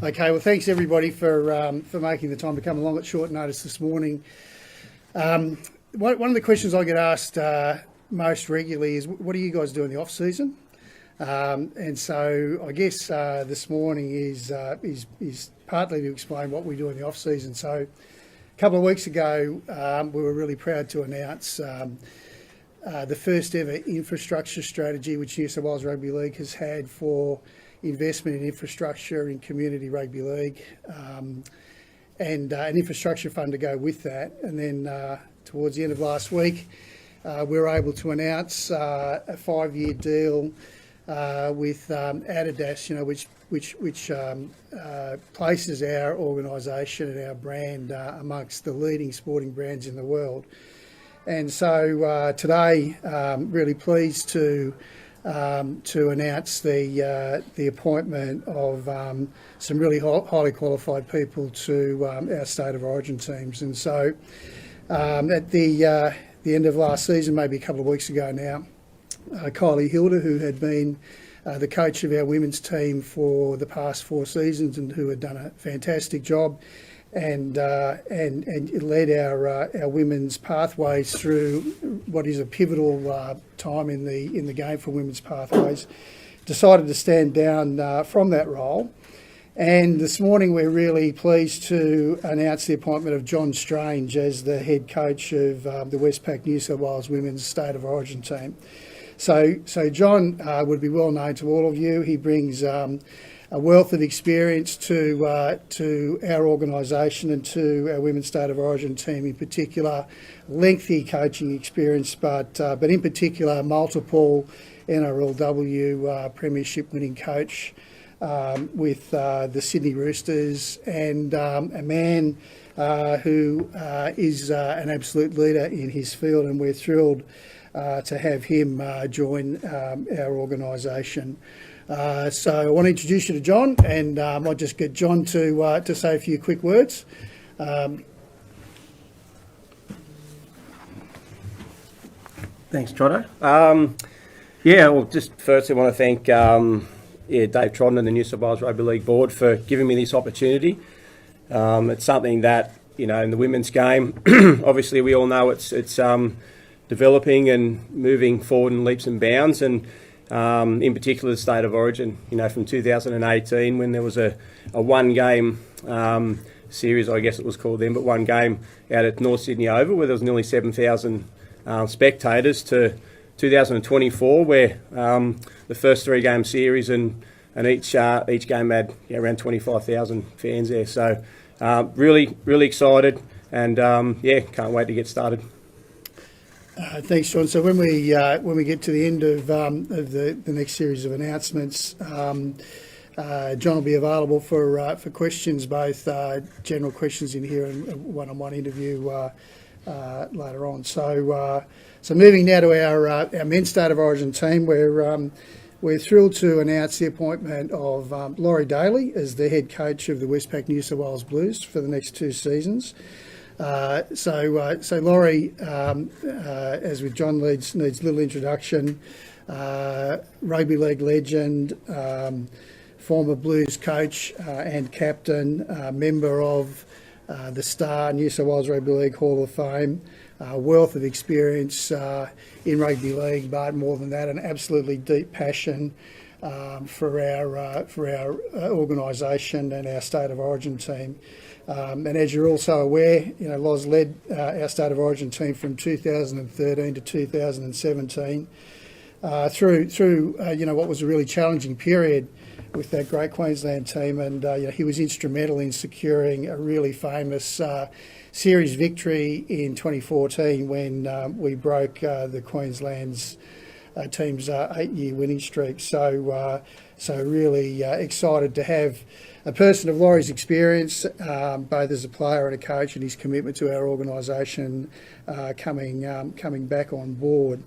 Okay, well, thanks everybody for making the time to come along at short notice this morning. One of the questions I get asked most regularly is, what do you guys do in the off season? And so I guess this morning is partly to explain what we do in the off season. So a couple of weeks ago, we were really proud to announce the first ever infrastructure strategy which New South Wales Rugby League has had for investment in infrastructure in community rugby league, and an infrastructure fund to go with that. And then towards the end of last week, we were able to announce a 5-year deal with Adidas, which places our organisation and our brand amongst the leading sporting brands in the world. And so today, really pleased to announce the appointment of some really highly qualified people to our State of Origin teams. And so at the end of last season, maybe a couple of weeks ago now, Kylie Hilda, who had been the coach of our women's team for the past 4 seasons and who had done a fantastic job, and led our women's pathways through what is a pivotal time in the game for women's pathways, decided to stand down from that role. And this morning we're really pleased to announce the appointment of John Strange as the head coach of the Westpac New South Wales Women's State of Origin team. So John would be well known to all of you. He brings a wealth of experience to our organisation and to our Women's State of Origin team in particular. Lengthy coaching experience, but in particular multiple NRLW premiership winning coach with the Sydney Roosters, and a man who is an absolute leader in his field, and we're thrilled to have him join our organisation. So I want to introduce you to John, and I'll just get John to say a few quick words. Thanks, Trotto. Well, just firstly I want to thank Dave Trodden and the New South Wales Rugby League Board for giving me this opportunity. It's something that, in the women's game, obviously we all know it's developing and moving forward in leaps and bounds, and in particular the State of Origin, from 2018 when there was a one-game series, I guess it was called then, but one game out at North Sydney Oval where there was nearly 7,000 spectators, to 2024 where the first 3-game series and each game had around 25,000 fans there. So really excited, and can't wait to get started. Thanks, John. So when we get to the end of the next series of announcements, John will be available for questions, both general questions in here and a one-on-one interview later on. So moving now to our men's State of Origin team, we're thrilled to announce the appointment of Laurie Daley as the head coach of the Westpac New South Wales Blues for the next 2 seasons. So Laurie, as with John, needs little introduction. Rugby league legend, former Blues coach and captain, member of the Star New South Wales Rugby League Hall of Fame, wealth of experience in rugby league, but more than that, an absolutely deep passion for our organisation and our State of Origin team. And as you're also aware, Loz led our State of Origin team from 2013 to 2017 through what was a really challenging period with that great Queensland team, and he was instrumental in securing a really famous series victory in 2014 when we broke the Queensland's team's 8-year winning streak. So really excited to have a person of Laurie's experience, both as a player and a coach, and his commitment to our organisation coming back on board.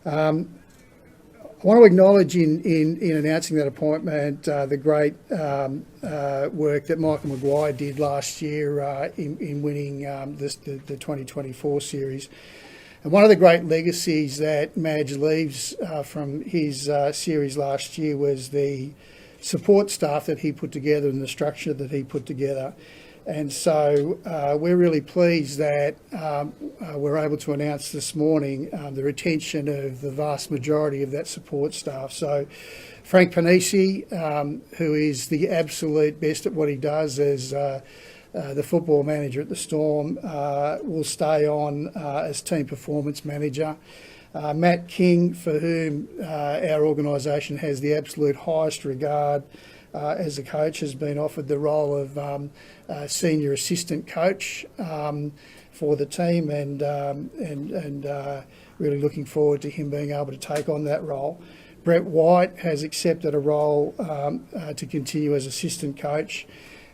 I want to acknowledge in announcing that appointment the great work that Michael Maguire did last year in winning the 2024 series. And one of the great legacies that Madge leaves from his series last year was the support staff that he put together and the structure that he put together. And so we're really pleased that we're able to announce this morning the retention of the vast majority of that support staff. So Frank Panisi, who is the absolute best at what he does as the football manager at the Storm, will stay on as team performance manager. Matt King, for whom our organisation has the absolute highest regard as a coach, has been offered the role of senior assistant coach for the team, and really looking forward to him being able to take on that role. Brett White has accepted a role to continue as assistant coach.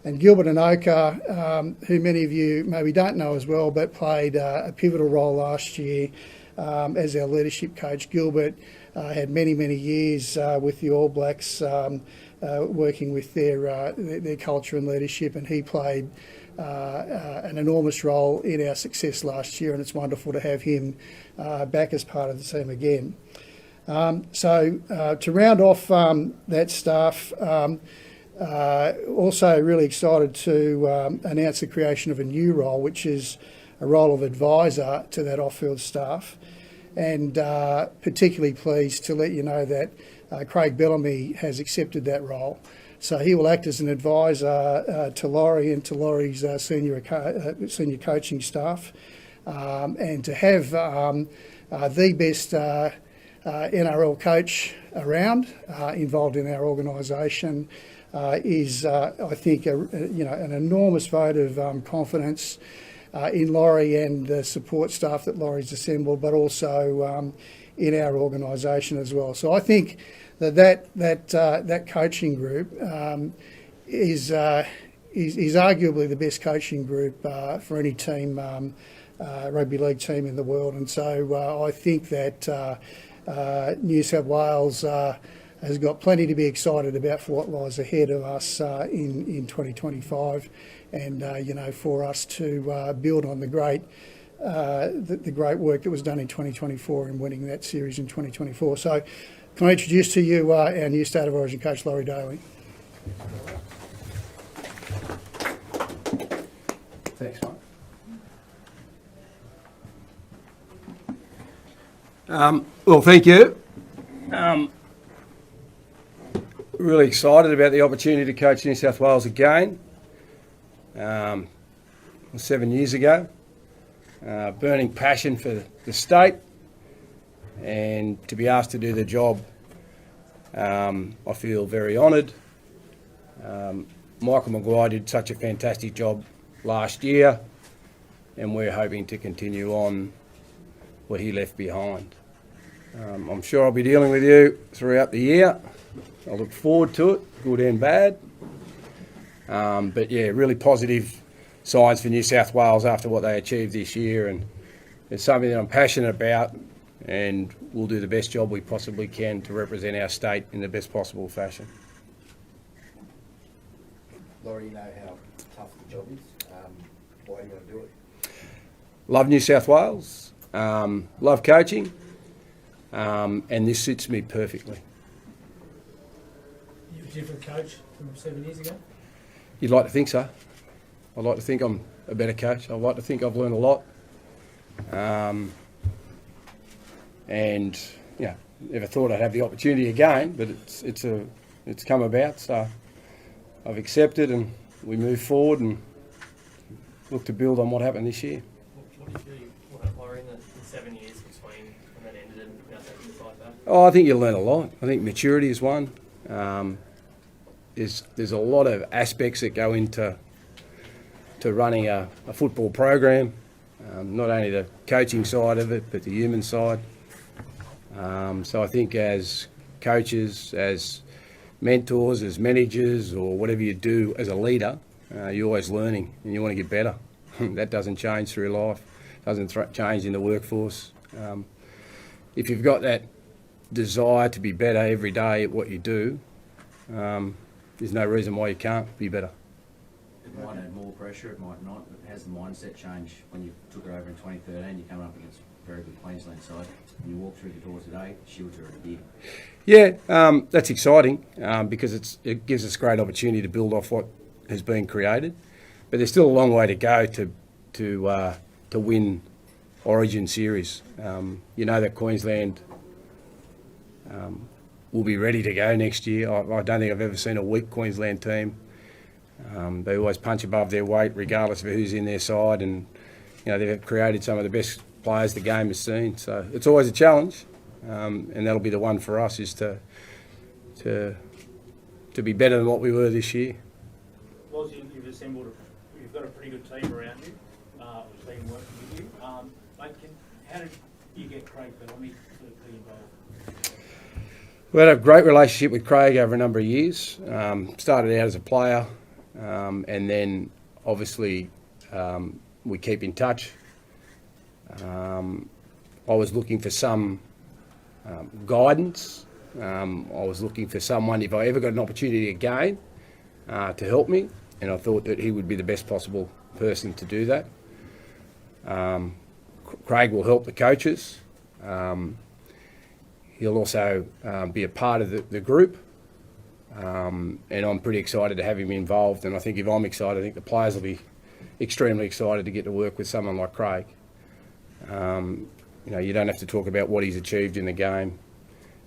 And Gilbert Anoka, who many of you maybe don't know as well, but played a pivotal role last year as our leadership coach. Gilbert had many, many years with the All Blacks, working with their culture and leadership, and he played an enormous role in our success last year, and it's wonderful to have him back as part of the team again. So to round off that staff, also really excited to announce the creation of a new role, which is a role of advisor to that off-field staff, and particularly pleased to let you know that Craig Bellamy has accepted that role. So he will act as an advisor to Laurie and to Laurie's senior coaching staff, and to have the best NRL coach around involved in our organisation is, I think, an enormous vote of confidence in Laurie and the support staff that Laurie's assembled, but also in our organisation as well. So I think that coaching group is arguably the best coaching group for any team, rugby league team in the world. And so I think that New South Wales has got plenty to be excited about for what lies ahead of us in 2025, and for us to build on the great work that was done in 2024 and winning that series in 2024. So, can I introduce to you our new State of Origin coach, Laurie Daley? Thanks, Mike. Well, thank you. Really excited about the opportunity to coach New South Wales again. 7 years ago. Burning passion for the state, and to be asked to do the job, I feel very honoured. Michael Maguire did such a fantastic job last year, and we're hoping to continue on what he left behind. I'm sure I'll be dealing with you throughout the year. I look forward to it, good and bad. But yeah, really positive signs for New South Wales after what they achieved this year, and it's something that I'm passionate about, and we'll do the best job we possibly can to represent our state in the best possible fashion. Laurie, you know how tough the job is. Why do you want to do it? Love New South Wales, love coaching, and this suits me perfectly. You're a different coach from 7 years ago? You'd like to think so. I'd like to think I'm a better coach. I'd like to think I've learned a lot. And yeah, never thought I'd have the opportunity again, but it's come about. So I've accepted, and we move forward and look to build on what happened this year. What did you want at Laurie in the 7 years between when that ended and now taking the fight back? Oh, I think you learn a lot. I think maturity is one. There's a lot of aspects that go into running a football program, not only the coaching side of it, but the human side. So I think as coaches, as mentors, as managers, or whatever you do as a leader, you're always learning and you want to get better. That doesn't change through life, doesn't change in the workforce. If you've got that desire to be better every day at what you do, there's no reason why you can't be better. It might add more pressure, it might not. But has the mindset changed when you took it over in 2013? You came up against very good Queensland side. When you walk through the door today, Shields are at a year. Yeah, that's exciting because it gives us great opportunity to build off what has been created. But there's still a long way to go to win Origin series. You know that Queensland will be ready to go next year. I don't think I've ever seen a weak Queensland team. They always punch above their weight, regardless of who's in their side, and they've created some of the best players the game has seen. So it's always a challenge, and that'll be the one for us is to be better than what we were this year. Well, you've got a pretty good team around you, who's been working with you. Mate, how did you get Craig Bellamy to be involved? We had a great relationship with Craig over a number of years. Started out as a player, and then obviously we keep in touch. I was looking for some guidance. I was looking for someone, if I ever got an opportunity again, to help me, and I thought that he would be the best possible person to do that. Craig will help the coaches. He'll also be a part of the group, and I'm pretty excited to have him involved. And I think if I'm excited, I think the players will be extremely excited to get to work with someone like Craig. You don't have to talk about what he's achieved in the game.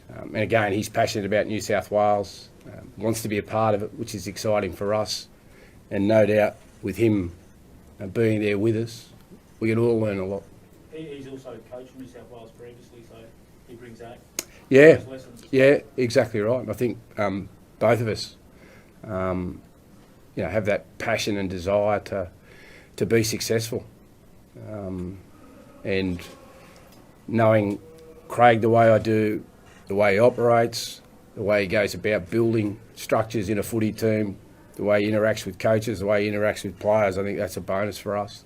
And again, he's passionate about New South Wales, wants to be a part of it, which is exciting for us. And no doubt with him being there with us, we can all learn a lot. He's also coached New South Wales previously, so he brings that. Yeah, Those lessons. yeah, exactly right. I think both of us, have that passion and desire to be successful. And knowing Craig the way I do, the way he operates, the way he goes about building structures in a footy team, the way he interacts with coaches, the way he interacts with players, I think that's a bonus for us.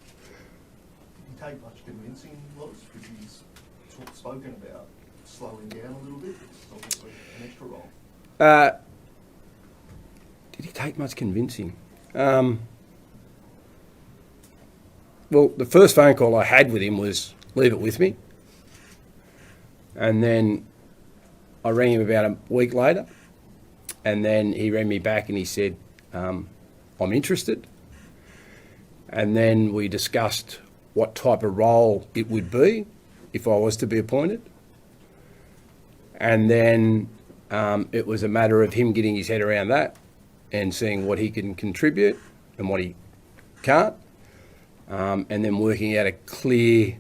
Did he take much convincing, Loz? Because he's spoken about slowing down a little bit. It's obviously an extra role. Did he take much convincing? Well, the first phone call I had with him was, leave it with me. And then I rang him about a week later, and then he rang me back and he said, I'm interested. And then we discussed what type of role it would be if I was to be appointed. And then it was a matter of him getting his head around that and seeing what he can contribute and what he can't, and then working out a clear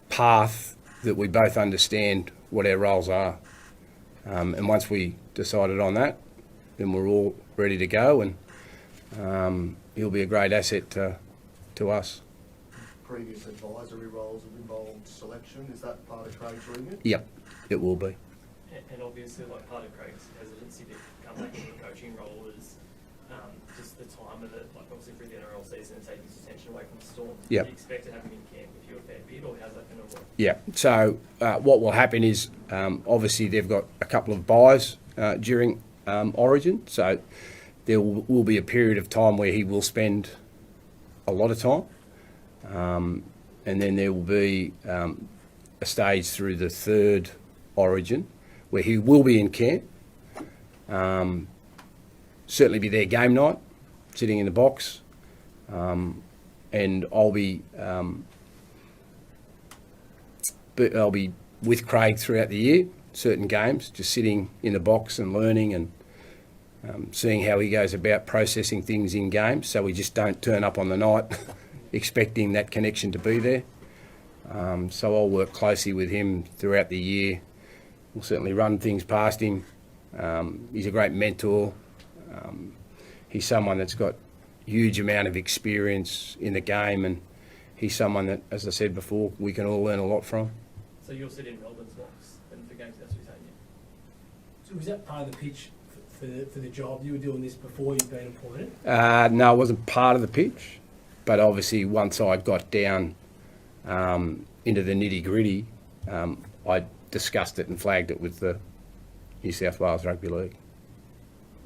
path that we both understand what our roles are. And once we decided on that, then we're all ready to go, and he'll be a great asset to us. Previous advisory roles have involved selection. Is that part of Craig's remit? Yep, it will be. And obviously, like part of Craig's hesitancy to come back into the coaching role is just the time of it. Like obviously through the NRL season and taking his attention away from the Storm. Yep. Do you expect to have him in camp with you a fair bit, or how's that going to work? Yeah. So what will happen is obviously they've got a couple of buys during Origin, so there will be a period of time where he will spend a lot of time, and then there will be a stage through the third Origin where he will be in camp. Certainly be there game night, sitting in the box, and I'll be with Craig throughout the year, certain games, just sitting in the box and learning and seeing how he goes about processing things in games, so we just don't turn up on the night expecting that connection to be there. So I'll work closely with him throughout the year. We'll certainly run things past him. He's a great mentor. He's someone that's got a huge amount of experience in the game, and he's someone that, as I said before, we can all learn a lot from. So you'll sit in Melbourne's box and for games, that's what you're saying, yeah? So was that part of the pitch for the job? You were doing this before you'd been appointed? No, it wasn't part of the pitch, but obviously once I got down into the nitty-gritty, I discussed it and flagged it with the New South Wales Rugby League.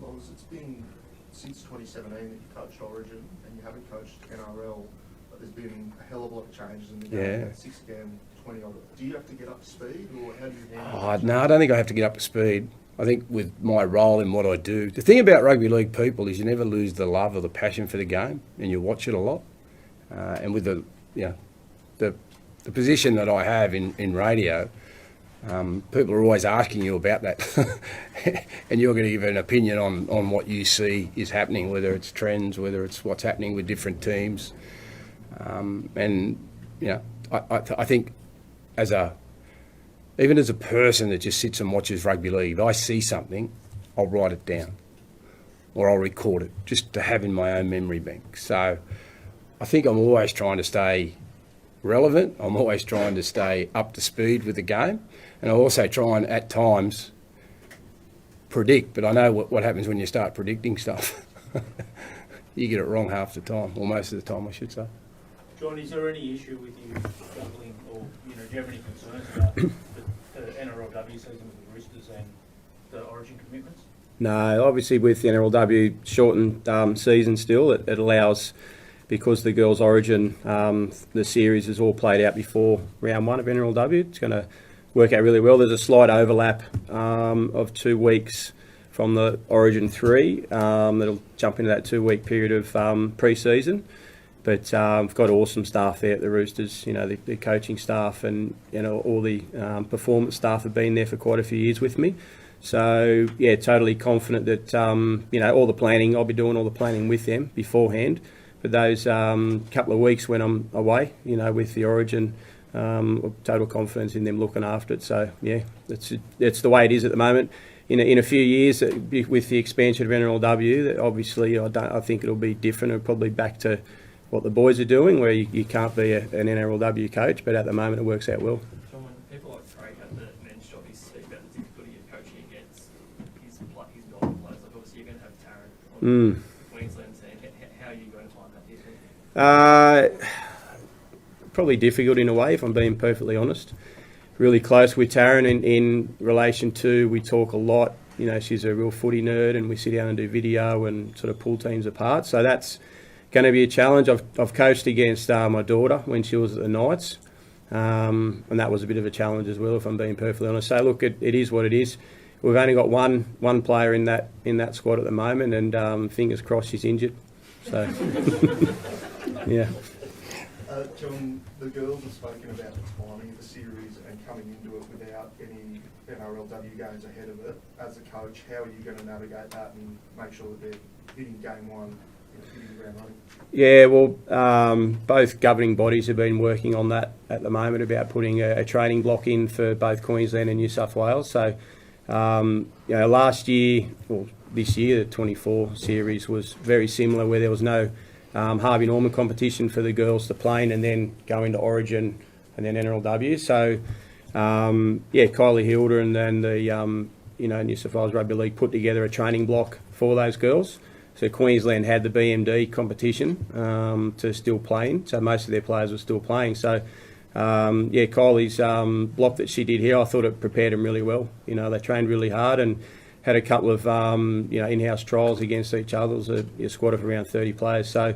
Loz, it's been since 2017 that you coached Origin and you haven't coached NRL, but there's been a hell of a lot of changes in the game. Yeah. That 6 game 20 odd. Do you have to get up to speed, or how do you handle No, I don't think I have to get up to speed. I think with my role in what I do, the thing about rugby league people is you never lose the love or the passion for the game, and you watch it a lot. And with the position that I have in radio, people are always asking you about that, and you're going to give an opinion on what you see is happening, whether it's trends, whether it's what's happening with different teams. And I think even as a person that just sits and watches rugby league, if I see something, I'll write it down or I'll record it just to have in my own memory bank. So I think I'm always trying to stay relevant. I'm always trying to stay up to speed with the game. And I also try and, at times, predict. But I know what happens when you start predicting stuff. You get it wrong half the time, or most of the time, I should say. John, is there any issue with you juggling, or do you have any concerns about the NRLW season with the Roosters and the Origin commitments? No, obviously with the NRLW shortened season still, it allows, because the girls' Origin, the series is all played out before round 1 of NRLW. It's going to work out really well. There's a slight overlap of 2 weeks from the Origin 3. That'll jump into that 2-week period of pre-season. But we've got awesome staff there at the Roosters. The coaching staff and all the performance staff have been there for quite a few years with me. So yeah, totally confident that all the planning, I'll be doing all the planning with them beforehand. But those couple of weeks when I'm away, with the Origin, total confidence in them looking after it. So yeah, it's the way it is at the moment. In a few years, with the expansion of NRLW, that obviously I think it'll be different. It'll probably back to what the boys are doing, where you can't be an NRLW coach, but at the moment it works out well. John, when people like Craig at the men's job, he speak about the difficulty of coaching against his Melbourne players. Like obviously you're going to have Taryn on the Queensland team. How are you going to find that difficult? Probably difficult in a way, if I'm being perfectly honest. Really close with Taryn in relation to, we talk a lot. She's a real footy nerd, and we sit down and do video and sort of pull teams apart. So that's going to be a challenge. I've coached against my daughter when she was at the Knights, and that was a bit of a challenge as well, if I'm being perfectly honest. So look, it is what it is. We've only got one player in that squad at the moment, and fingers crossed she's injured. So yeah. John, the girls have spoken about the timing of the series and coming into it without any NRLW games ahead of it. As a coach, how are you going to navigate that and make sure that they're hitting game 1? Yeah, well, both governing bodies have been working on that at the moment about putting a training block in for both Queensland and New South Wales. So, last year, or this year, the 24 series was very similar, where there was no Harvey Norman competition for the girls to play in and then go into Origin and then NRLW. So, Kylie Hilder and then the New South Wales Rugby League put together a training block for those girls. So Queensland had the BMD competition to still play in, so most of their players were still playing. So, Kylie's block that she did here, I thought it prepared them really well. They trained really hard and had a couple of in-house trials against each other. It was a squad of around 30 players. So,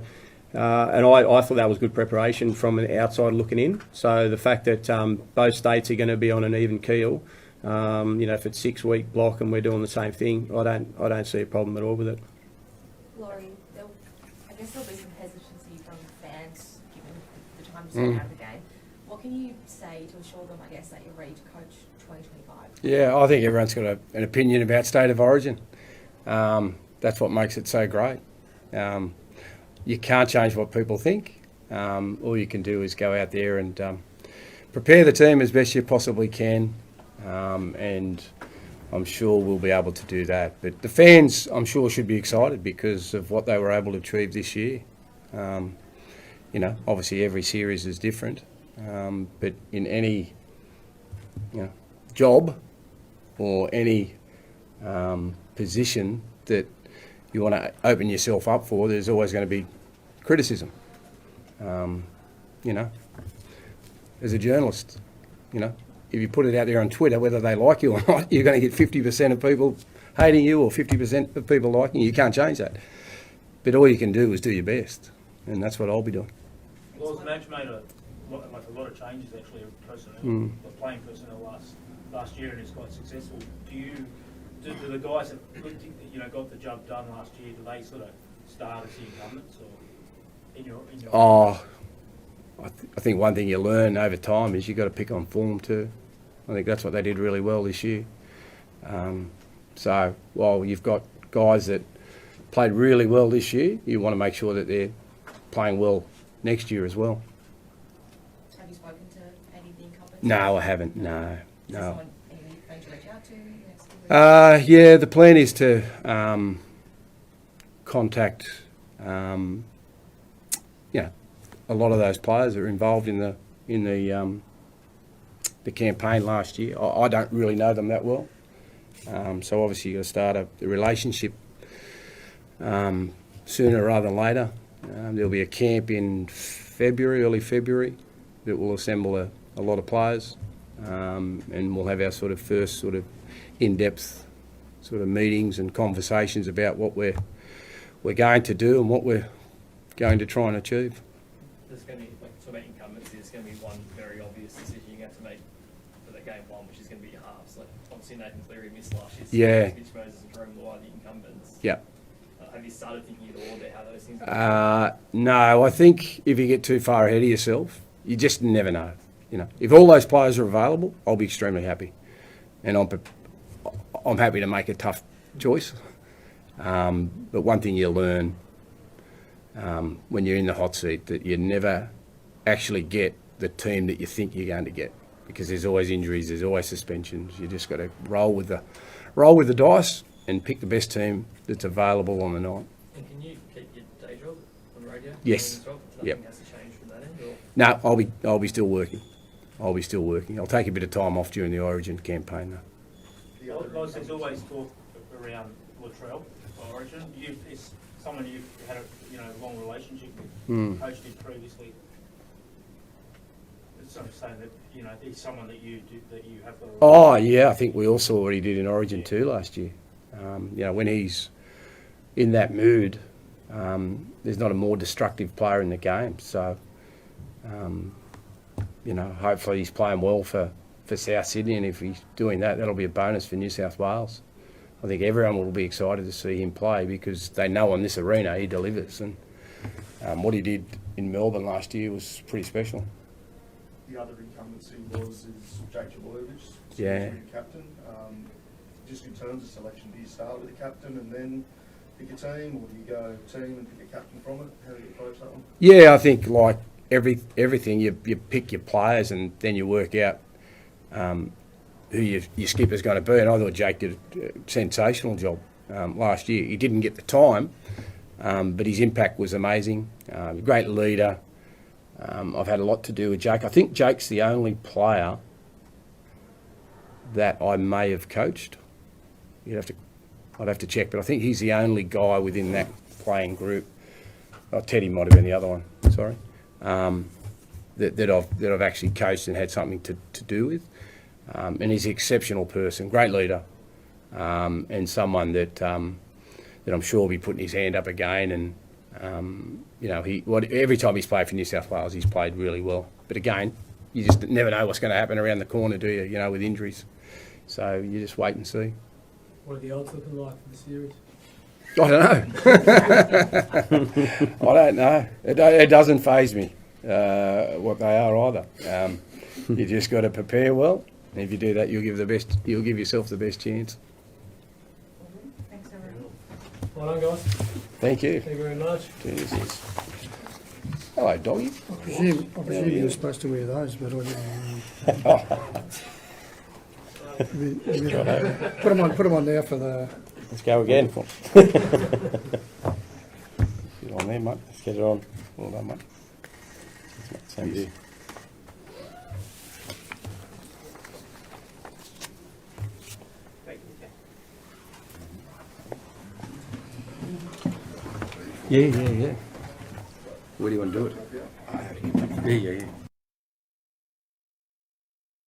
and I thought that was good preparation from an outside looking in. So the fact that both states are going to be on an even keel, if it's 6-week block and we're doing the same thing, I don't see a problem at all with it. Laurie, I guess there'll be some hesitancy from fans given the time spent out of the game. What can you say to assure them, I guess, that you're ready to coach 2025? Yeah, I think everyone's got an opinion about State of Origin. That's what makes it so great. You can't change what people think. All you can do is go out there and prepare the team as best you possibly can, and I'm sure we'll be able to do that. But the fans, I'm sure, should be excited because of what they were able to achieve this year. Obviously every series is different, but in any job or any position that you want to open yourself up for, there's always going to be criticism. As a journalist, if you put it out there on Twitter, whether they like you or not, you're going to get 50% of people hating you or 50% of people liking you. You can't change that. But all you can do is do your best, and that's what I'll be doing. Well, the match made a a lot of changes actually of personnel, Mm. of playing personnel last year, and it's quite successful. Do the guys that got the job done last year, do they sort of start as the incumbents, or in your I think one thing you learn over time is you've got to pick on form too. I think that's what they did really well this year. So while you've got guys that played really well this year, you want to make sure that they're playing well next year as well. Have you spoken to any of the incumbents? No, I haven't. No. Is there someone you're going to reach out to next week? Yeah, the plan is to contact, a lot of those players that are involved in the campaign last year. I don't really know them that well, so obviously you've got to start a relationship sooner rather than later. There'll be a camp in early February, that will assemble a lot of players, and we'll have our sort of first sort of in-depth sort of meetings and conversations about what we're going to do and what we're going to try and achieve. There's going to be, like, talk about incumbents, there's going to be one very obvious decision you're going to have to make for the game one, which is going to be your halves. Like, obviously Nathan Cleary missed last year. Yeah. Mitch Moses and Jerome Laurie, the incumbents. Yeah. Have you started thinking at all about how those things No, I think if you get too far ahead of yourself, you just never know. If all those players are available, I'll be extremely happy, and I'm happy to make a tough choice. But one thing you learn when you're in the hot seat, that you never actually get the team that you think you're going to get, because there's always injuries, there's always suspensions. You just got to roll with the dice and pick the best team that's available on the night. And can you keep your day job on radio? Yes. Nothing Yep. has to change from that end? Or? No, I'll be still working. I'll take a bit of time off during the Origin campaign though. There's always talk around Latrell Origin. It's someone you've had a long relationship with, coached him previously. So I'm saying that he's someone that you have got. Oh yeah, I think we all saw what he did in Origin 2 last year. When he's in that mood, there's not a more destructive player in the game. So, hopefully he's playing well for South Sydney, and if he's doing that, that'll be a bonus for New South Wales. I think everyone will be excited to see him play, because they know on this arena he delivers, and what he did in Melbourne last year was pretty special. The other incumbency is Jake Jablowicz, Yeah. captain. Just in terms of selection, do you start with a captain and then pick a team, or do you go team and pick a captain from it? How do you approach that one? Yeah, I think like everything, you pick your players and then you work out who your skipper's going to be. And I thought Jake did a sensational job last year. He didn't get the time, but his impact was amazing. Great leader. I've had a lot to do with Jake. I think Jake's the only player that I may have coached. I'd have to check, but I think he's the only guy within that playing group. Oh, Teddy might have been the other one. Sorry, that I've actually coached and had something to do with. And he's an exceptional person, great leader, and someone that I'm sure will be putting his hand up again. And every time he's played for New South Wales, he's played really well. But again, you just never know what's going to happen around the corner, do you? With injuries. So you just wait and see. What are the odds looking like for the series? I don't know. I don't know. It doesn't faze me what they are either. You just got to prepare well. And if you do that, you'll give yourself the best chance. Thanks, everyone. Well done, guys. Thank you. Thank you very much. Cheers. Hello, doggy. I presume you were supposed to wear those, but I didn't. Put them on now for the. Let's go again. Get on there, mate. Let's get it on. Well done, mate. Same to you. Yeah. Where do you want to do it? Yeah.